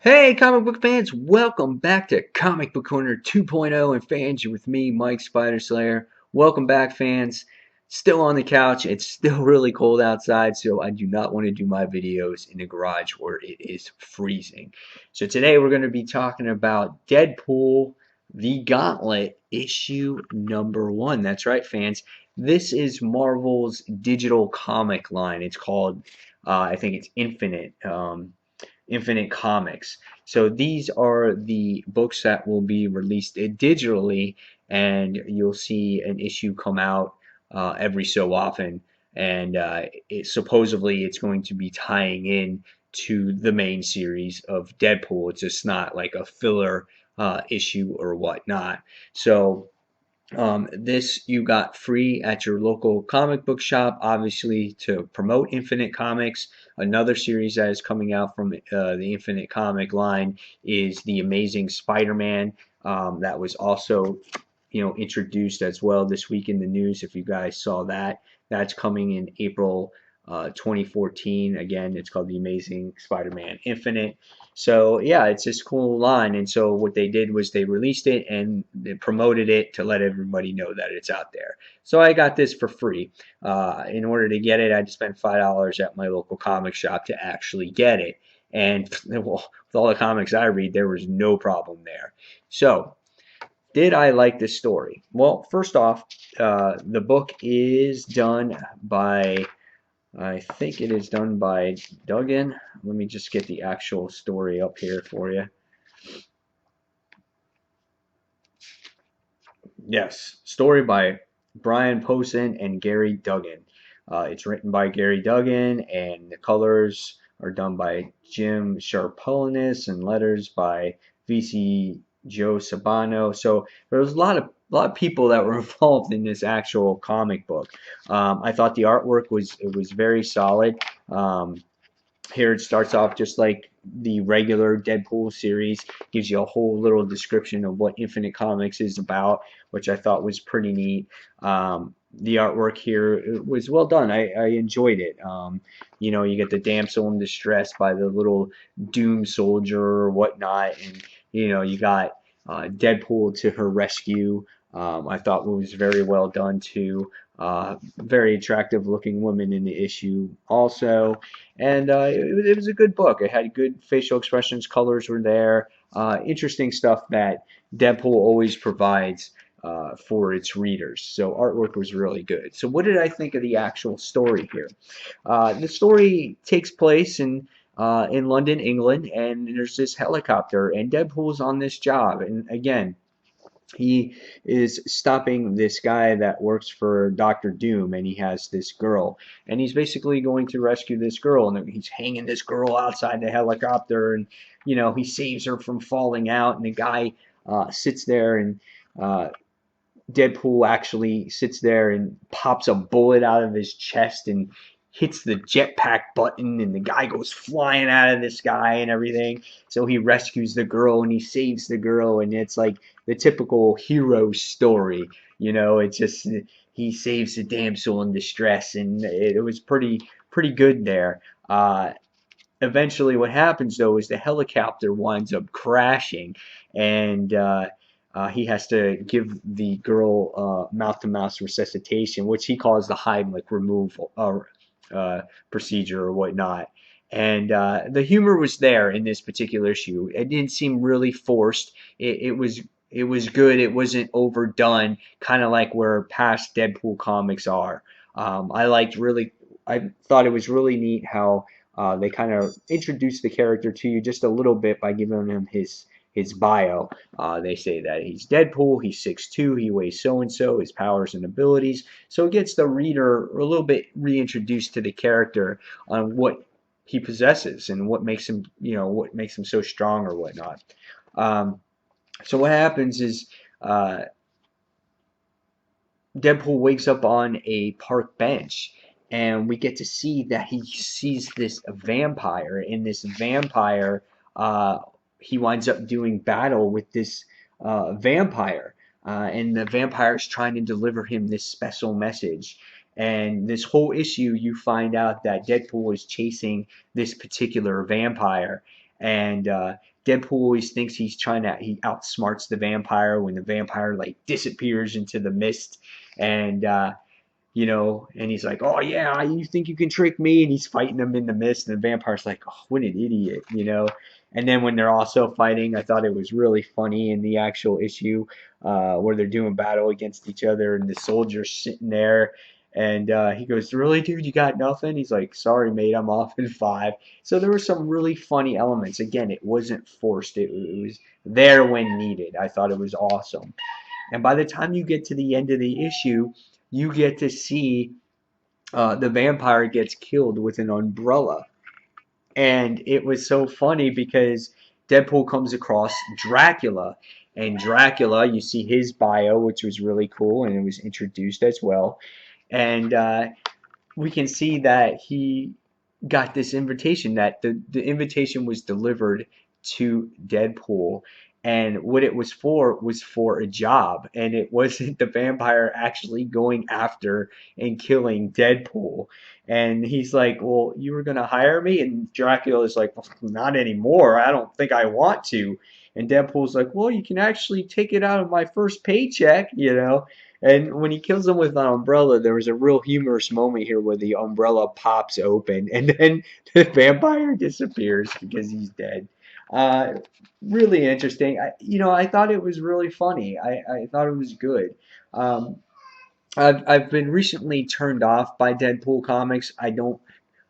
Hey, comic book fans, welcome back to Comic Book Corner 2.0 and fans. You're with me, Mike Spider Slayer. Welcome back, fans. Still on the couch. It's still really cold outside, so I do not want to do my videos in the garage where it is freezing. So today we're going to be talking about Deadpool The Gauntlet Issue number 1. That's right, fans. This is Marvel's digital comic line. It's called, I think it's Infinite Comics. So these are the books that will be released digitally, and you'll see an issue come out every so often. And supposedly it's going to be tying in to the main series of Deadpool. It's just not like a filler issue or whatnot. So this you got free at your local comic book shop, obviously to promote Infinite Comics. Another series that is coming out from the Infinite Comic line is the Amazing Spider-Man. That was also, introduced as well this week in the news. If you guys saw that, that's coming in April 2014. Again, it's called the Amazing Spider-Man Infinite. So yeah, it's this cool line. And so what they did was they released it and they promoted it to let everybody know that it's out there. So I got this for free. In order to get it, I had to spend $5 at my local comic shop to actually get it. And well, with all the comics I read, there was no problem there. So did I like this story? Well, first off, the book is done by, I think it is done by Duggan. Let me just get the actual story up here for you. Yes, story by Brian Posehn and Gary Duggan. It's written by Gary Duggan, and the colors are done by Jim Sharpolinis, and letters by VC Joe Sabano. So there was a lot of people that were involved in this actual comic book. I thought the artwork was very solid. Here it starts off just like the regular Deadpool series, gives you a whole little description of what Infinite Comics is about, which I thought was pretty neat. The artwork here was well done. I enjoyed it. You get the damsel in distress by the little Doom soldier or whatnot, and you got Deadpool to her rescue. I thought it was very well done too. Very attractive looking woman in the issue also, and it was a good book. It had good facial expressions, colors were there, interesting stuff that Deadpool always provides for its readers. So artwork was really good. So what did I think of the actual story here? The story takes place in London, England, and there's this helicopter, and Deadpool's on this job, and again, he is stopping this guy that works for Doctor Doom, and he has this girl, and he's basically going to rescue this girl, and he's hanging this girl outside the helicopter, and he saves her from falling out, and the guy sits there, and uh, Deadpool actually sits there and pops a bullet out of his chest and hits the jetpack button, and the guy goes flying out of the sky and everything. So he rescues the girl and he saves the girl, and it's like the typical hero story. It's just he saves the damsel in distress, and it was pretty good there. Eventually, what happens though is the helicopter winds up crashing, and he has to give the girl mouth-to-mouth resuscitation, which he calls the Heimlich removal procedure or whatnot. And the humor was there in this particular issue. It didn't seem really forced. It was good. It wasn't overdone, kind of like where past Deadpool comics are. I thought it was really neat how they kind of introduced the character to you just a little bit by giving him his bio. They say that he's Deadpool, he's 6'2", he weighs so and so, his powers and abilities. So it gets the reader a little bit reintroduced to the character on what he possesses and what makes him so strong or whatnot. So what happens is Deadpool wakes up on a park bench, and we get to see that he sees this vampire, and this vampire, he winds up doing battle with this vampire, and the vampire is trying to deliver him this special message. And this whole issue, you find out that Deadpool is chasing this particular vampire, and Deadpool always thinks he outsmarts the vampire when the vampire like disappears into the mist, and and he's like, "Oh yeah, you think you can trick me?" And he's fighting him in the mist, and the vampire's like, "Oh, what an idiot." And then when they're also fighting, I thought it was really funny in the actual issue where they're doing battle against each other, and the soldier's sitting there, and he goes, "Really, dude, you got nothing?" He's like, "Sorry, mate, I'm off in 5." So there were some really funny elements. Again, it wasn't forced; it was there when needed. I thought it was awesome. And by the time you get to the end of the issue, you get to see the vampire gets killed with an umbrella. And it was so funny because Deadpool comes across Dracula. And Dracula, you see his bio, which was really cool, and it was introduced as well. And we can see that he got this invitation, that the invitation was delivered to Deadpool. And what it was for a job. And it wasn't the vampire actually going after and killing Deadpool. And he's like, "Well, you were going to hire me?" And Dracula is like, "Well, not anymore. I don't think I want to." And Deadpool's like, "Well, you can actually take it out of my first paycheck." And when he kills him with an umbrella, there was a real humorous moment here where the umbrella pops open and then the vampire disappears because he's dead. Uh, Really interesting. I thought it was really funny. I thought it was good. Um, I've been recently turned off by Deadpool comics. I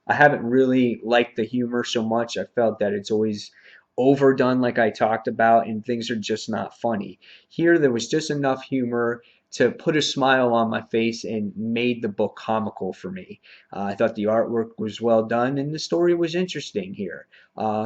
haven't really liked the humor so much. I felt that it's always overdone, like I talked about, and things are just not funny. Here, there was just enough humor to put a smile on my face and made the book comical for me. I thought the artwork was well done and the story was interesting here.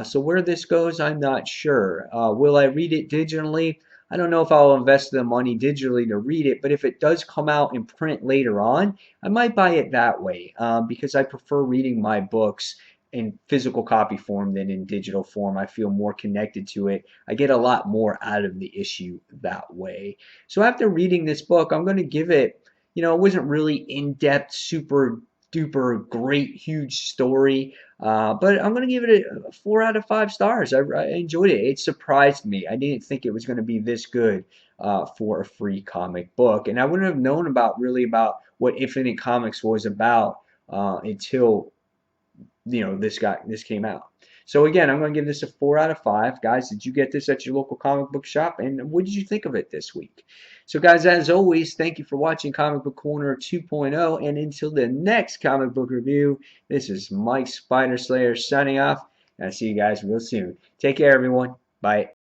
So where this goes, I'm not sure. Will I read it digitally? I don't know if I'll invest the money digitally to read it, but if it does come out in print later on, I might buy it that way because I prefer reading my books in physical copy form than in digital form. I feel more connected to it. I get a lot more out of the issue that way. So after reading this book, I'm going to give it, it wasn't really in depth, super duper great, huge story. But I'm going to give it a 4 out of 5 stars. I enjoyed it. It surprised me. I didn't think it was going to be this good for a free comic book. And I wouldn't have known about what Infinite Comics was about until this came out. So again, I'm going to give this a 4 out of 5. Guys, did you get this at your local comic book shop? And what did you think of it this week? So guys, as always, thank you for watching Comic Book Corner 2.0. And until the next comic book review, this is Mike Spider Slayer signing off. And I'll see you guys real soon. Take care, everyone. Bye.